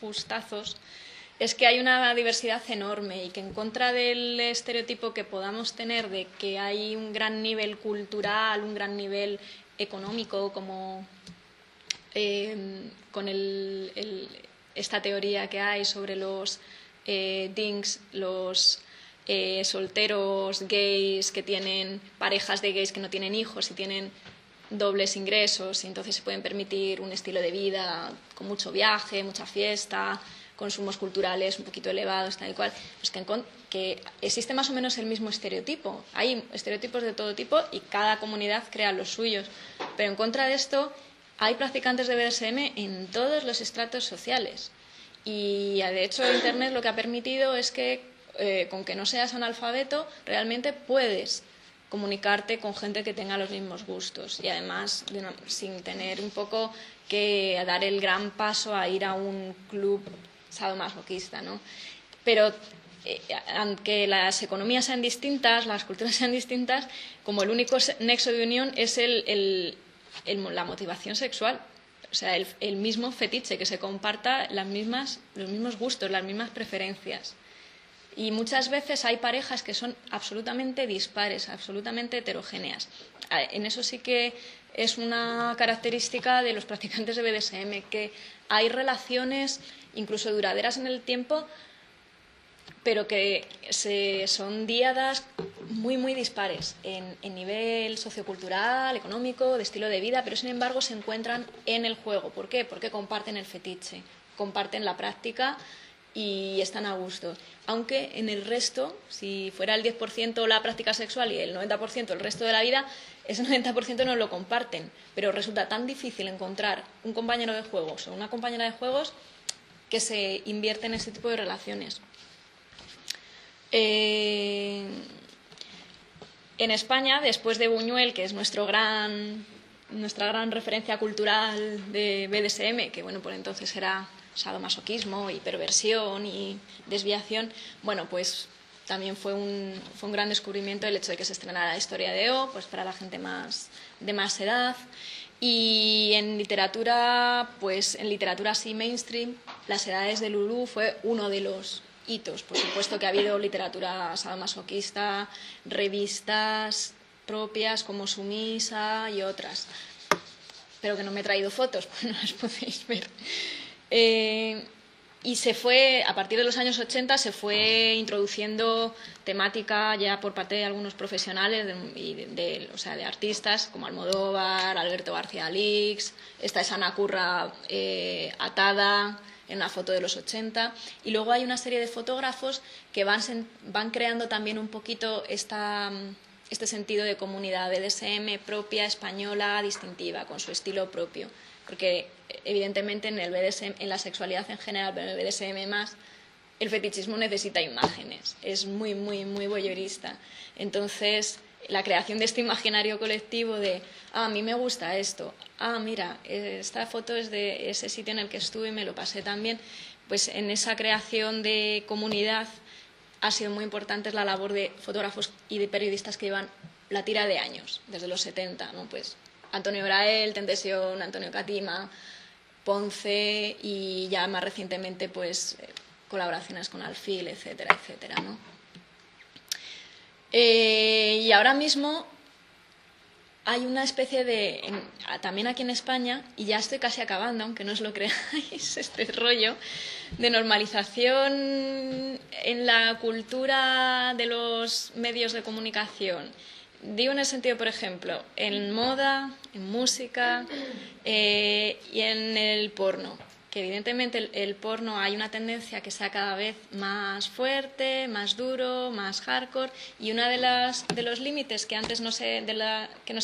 gustazos es que hay una diversidad enorme y que en contra del estereotipo que podamos tener de que hay un gran nivel cultural, un gran nivel económico, como con esta teoría que hay sobre los dinks, los solteros gays que tienen parejas de gays que no tienen hijos y tienen dobles ingresos y entonces se pueden permitir un estilo de vida con mucho viaje, mucha fiesta, consumos culturales un poquito elevados, tal y cual, pues que existe más o menos el mismo estereotipo. Hay estereotipos de todo tipo y cada comunidad crea los suyos, pero en contra de esto hay practicantes de BDSM en todos los estratos sociales y de hecho Internet lo que ha permitido es que con que no seas analfabeto realmente puedes comunicarte con gente que tenga los mismos gustos y además sin tener un poco que dar el gran paso a ir a un club sadomasoquista, ¿no? Pero aunque las economías sean distintas, las culturas sean distintas, como el único nexo de unión es la motivación sexual, o sea, el mismo fetiche, que se comparta los mismos gustos, las mismas preferencias. Y muchas veces hay parejas que son absolutamente dispares, absolutamente heterogéneas. En eso sí que es una característica de los practicantes de BDSM, que hay relaciones incluso duraderas en el tiempo, pero que son díadas muy, muy dispares en nivel sociocultural, económico, de estilo de vida, pero sin embargo se encuentran en el juego. ¿Por qué? Porque comparten el fetiche, comparten la práctica y están a gusto. Aunque en el resto, si fuera el 10% la práctica sexual y el 90% el resto de la vida, ese 90% no lo comparten. Pero resulta tan difícil encontrar un compañero de juegos o una compañera de juegos que se invierte en este tipo de relaciones. En España, después de Buñuel, que es nuestra gran referencia cultural de BDSM, que bueno, por entonces era sadomasoquismo y perversión y desviación, bueno, pues también fue un gran descubrimiento el hecho de que se estrenara la historia de O, pues para la gente de más edad. Y en literatura, pues en literatura así mainstream, Las edades de Lulú fue uno de los hitos. Por supuesto que ha habido literatura sadomasoquista, revistas propias como Sumisa y otras, pero que no me he traído fotos, pues no las podéis ver. Y a partir de los años 80 se fue introduciendo temática ya por parte de algunos profesionales o sea, de artistas como Almodóvar, Alberto García Lix, esta es Ana Curra atada en una foto de los 80, y luego hay una serie de fotógrafos que van creando también un poquito este sentido de comunidad BDSM propia, española, distintiva, con su estilo propio, porque evidentemente en la sexualidad en general, pero en el BDSM más, el fetichismo necesita imágenes, es muy, muy, muy voyeurista. Entonces, la creación de este imaginario colectivo de, a mí me gusta esto, mira, esta foto es de ese sitio en el que estuve y me lo pasé también, pues en esa creación de comunidad ha sido muy importante la labor de fotógrafos y de periodistas que llevan la tira de años, desde los 70, ¿no? Pues Antonio Brael, Tentesión, Antonio Catima, Ponce y ya más recientemente pues colaboraciones con Alfil, etcétera, etcétera, ¿no? Y ahora mismo hay una especie también aquí en España, y ya estoy casi acabando, aunque no os lo creáis, este rollo de normalización en la cultura de los medios de comunicación. Digo en el sentido, por ejemplo, en moda, en música y en el porno, que evidentemente el porno hay una tendencia que sea cada vez más fuerte, más duro, más hardcore, y uno de los límites que antes no se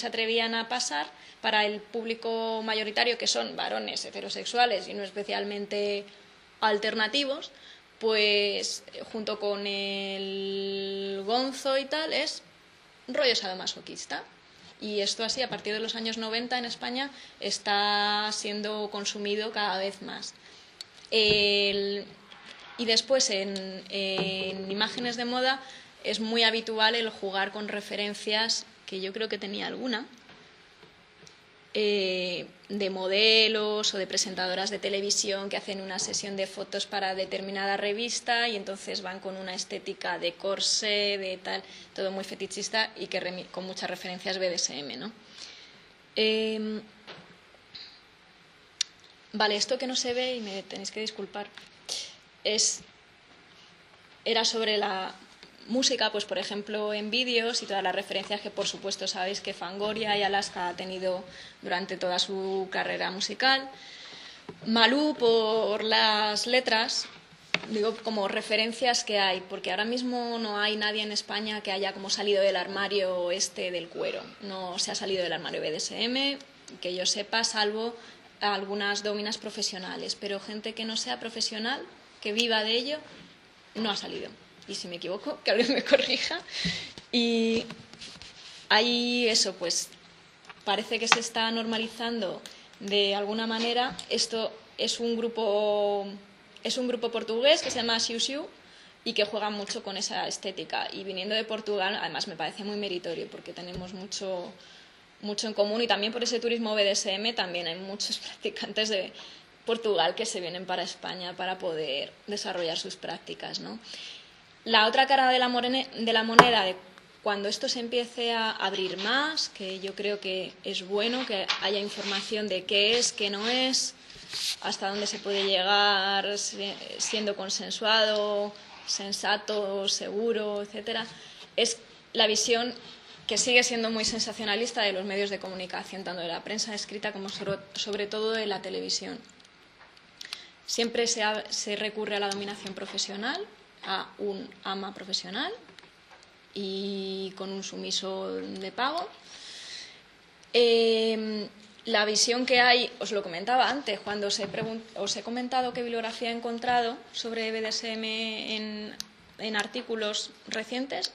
atrevían a pasar para el público mayoritario, que son varones heterosexuales y no especialmente alternativos, pues junto con el gonzo y tal, es rollo sadomasoquista. Y esto así, a partir de los años 90 en España, está siendo consumido cada vez más. Y después, en imágenes de moda, es muy habitual el jugar con referencias, que yo creo que tenía alguna. de modelos o de presentadoras de televisión que hacen una sesión de fotos para determinada revista y entonces van con una estética de corsé, de tal, todo muy fetichista y que con muchas referencias BDSM, ¿no? Vale, esto que no se ve, y me tenéis que disculpar, era sobre la música, pues por ejemplo en vídeos y todas las referencias que por supuesto sabéis que Fangoria y Alaska ha tenido durante toda su carrera musical. Malú por las letras, digo como referencias que hay, porque ahora mismo no hay nadie en España que haya como salido del armario del cuero, no se ha salido del armario BDSM, que yo sepa, salvo algunas dominas profesionales, pero gente que no sea profesional, que viva de ello, no ha salido. Y si me equivoco, que alguien me corrija. Y ahí eso, pues parece que se está normalizando de alguna manera. Esto es un grupo portugués que se llama Xiu Xiu y que juega mucho con esa estética. Y viniendo de Portugal, además me parece muy meritorio porque tenemos mucho en común, y también por ese turismo BDSM también hay muchos practicantes de Portugal que se vienen para España para poder desarrollar sus prácticas, ¿no? La otra cara de la moneda, de cuando esto se empiece a abrir más, que yo creo que es bueno que haya información de qué es, qué no es, hasta dónde se puede llegar siendo consensuado, sensato, seguro, etcétera, es la visión que sigue siendo muy sensacionalista de los medios de comunicación, tanto de la prensa escrita como sobre todo de la televisión. Siempre se recurre a la dominación profesional, a un ama profesional y con un sumiso de pago. La visión que hay, os lo comentaba antes, cuando os he comentado qué bibliografía he encontrado sobre BDSM en artículos recientes,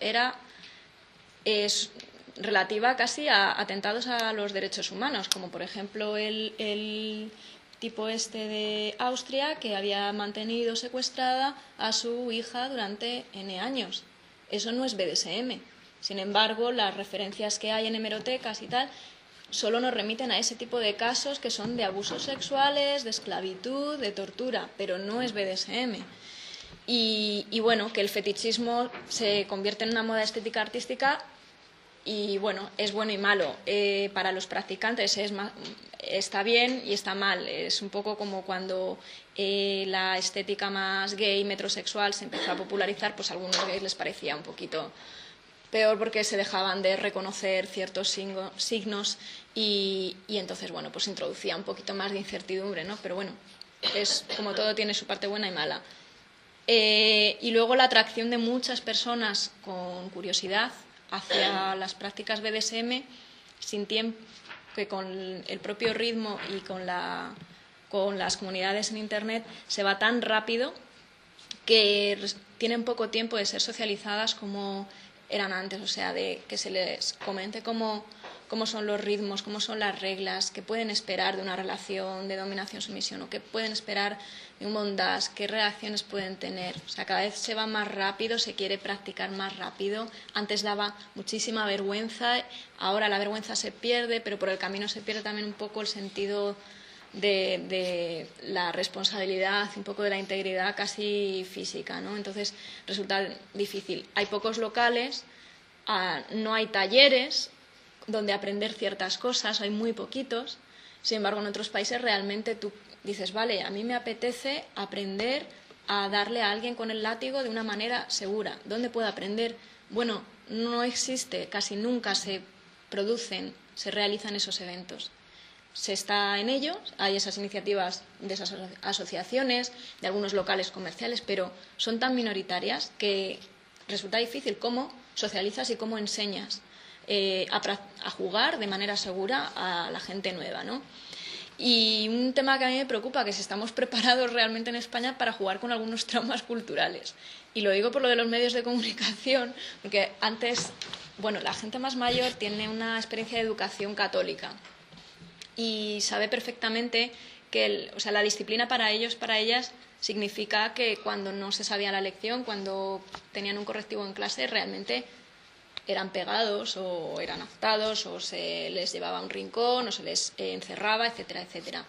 es relativa casi a atentados a los derechos humanos, como por ejemplo el tipo de Austria que había mantenido secuestrada a su hija durante N años. Eso no es BDSM. Sin embargo, las referencias que hay en hemerotecas y tal solo nos remiten a ese tipo de casos que son de abusos sexuales, de esclavitud, de tortura, pero no es BDSM. Y bueno, que el fetichismo se convierte en una moda estética artística y bueno, es bueno y malo. Para los practicantes está bien y está mal. Es un poco como cuando la estética más gay, metrosexual, se empezó a popularizar, pues a algunos gays les parecía un poquito peor porque se dejaban de reconocer ciertos signos y entonces, bueno, pues introducía un poquito más de incertidumbre, ¿no? Pero bueno, es como todo, tiene su parte buena y mala. Y luego la atracción de muchas personas con curiosidad hacia las prácticas BDSM, sintiendo que con el propio ritmo y con las comunidades en Internet se va tan rápido que tienen poco tiempo de ser socializadas como eran antes, o sea, de que se les comente cómo son los ritmos, cómo son las reglas, qué pueden esperar de una relación de dominación-sumisión o qué pueden esperar de un bondage, qué reacciones pueden tener. O sea, cada vez se va más rápido, se quiere practicar más rápido. Antes daba muchísima vergüenza, ahora la vergüenza se pierde, pero por el camino se pierde también un poco el sentido de la responsabilidad, un poco de la integridad casi física, ¿no? Entonces resulta difícil. Hay pocos locales, no hay talleres donde aprender ciertas cosas, hay muy poquitos. Sin embargo, en otros países realmente tú dices, vale, a mí me apetece aprender a darle a alguien con el látigo de una manera segura. ¿Dónde puedo aprender? Bueno, no existe, casi nunca se realizan esos eventos. Se está en ello, hay esas iniciativas de esas asociaciones, de algunos locales comerciales, pero son tan minoritarias que resulta difícil cómo socializas y cómo enseñas a jugar de manera segura a la gente nueva, ¿no? Y un tema que a mí me preocupa, que si estamos preparados realmente en España para jugar con algunos traumas culturales. Y lo digo por lo de los medios de comunicación, porque antes, bueno, la gente más mayor tiene una experiencia de educación católica y sabe perfectamente que la disciplina para ellos, para ellas, significa que cuando no se sabía la lección, cuando tenían un correctivo en clase, realmente eran pegados o eran azotados o se les llevaba a un rincón o se les encerraba, etcétera, etcétera.